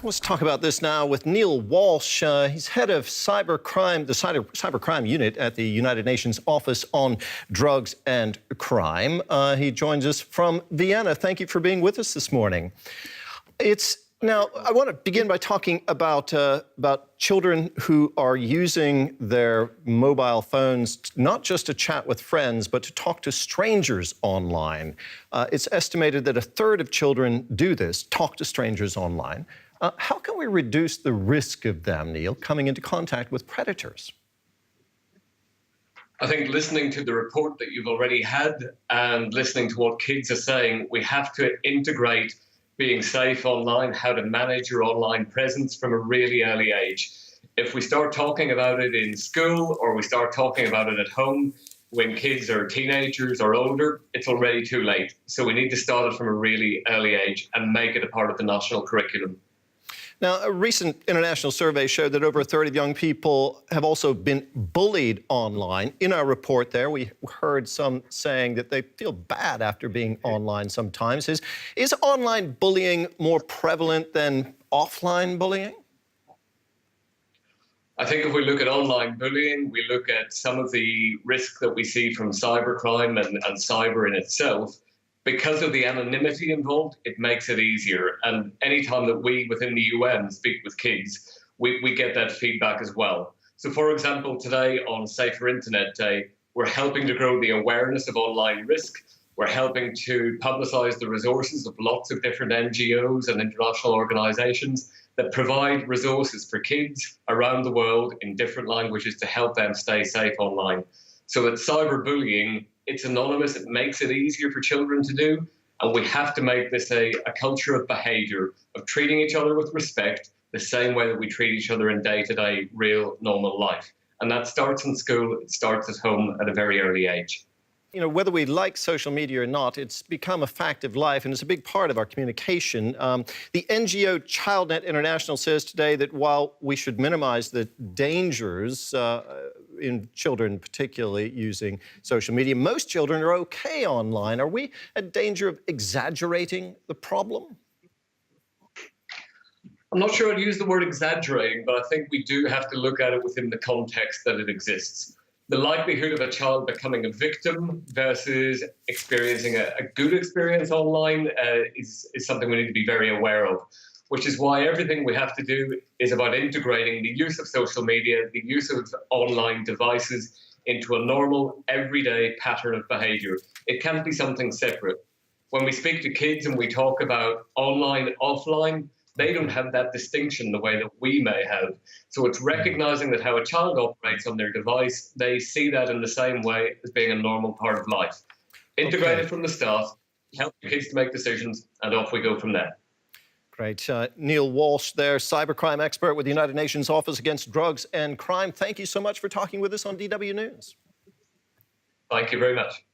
Let's talk about this now with Neil Walsh. He's head of cybercrime, the cybercrime unit at the United Nations Office on Drugs and Crime. He joins us from Vienna. Thank you for being with us this morning. Now, I want to begin by talking about children who are using their mobile phones not just to chat with friends, but to talk to strangers online. It's estimated that a third of children do this, talk to strangers online. How can we reduce the risk of them, Neil, coming into contact with predators? I think listening to the report that you've already had and listening to what kids are saying, we have to integrate being safe online, how to manage your online presence from a really early age. If we start talking about it in school or we start talking about it at home when kids are teenagers or older, it's already too late. So we need to start it from a really early age and make it a part of the national curriculum. Now, a recent international survey showed that over a third of young people have also been bullied online. In our report there, we heard some saying that they feel bad after being online sometimes. Is online bullying more prevalent than offline bullying? I think if we look at online bullying, we look at some of the risk that we see from cybercrime and cyber in itself. Because of the anonymity involved, it makes it easier. And anytime that we within the UN speak with kids, we get that feedback as well. So, for example, today on Safer Internet Day, we're helping to grow the awareness of online risk. We're helping to publicise the resources of lots of different NGOs and international organisations that provide resources for kids around the world in different languages to help them stay safe online. So that cyberbullying, it's anonymous, it makes it easier for children to do, and we have to make this a culture of behaviour, of treating each other with respect, the same way that we treat each other in day-to-day, real, normal life. And that starts in school, it starts at home at a very early age. You know, whether we like social media or not, it's become a fact of life, and it's a big part of our communication. The NGO ChildNet International says today that while we should minimize the dangers in children particularly using social media, most children are okay online. Are we at danger of exaggerating the problem? I'm not sure I'd use the word exaggerating, but I think we do have to look at it within the context that it exists. The likelihood of a child becoming a victim versus experiencing a good experience online is something we need to be very aware of, which is why everything we have to do is about integrating the use of social media, the use of online devices into a normal, everyday pattern of behaviour. It can't be something separate. When we speak to kids and we talk about online, offline, they don't have that distinction the way that we may have. So it's recognizing that how a child operates on their device, they see that in the same way as being a normal part of life. Integrate it from the start, help the kids to make decisions, and off we go from there. Great. Neil Walsh there, cybercrime expert with the United Nations Office Against Drugs and Crime. Thank you so much for talking with us on DW News. Thank you very much.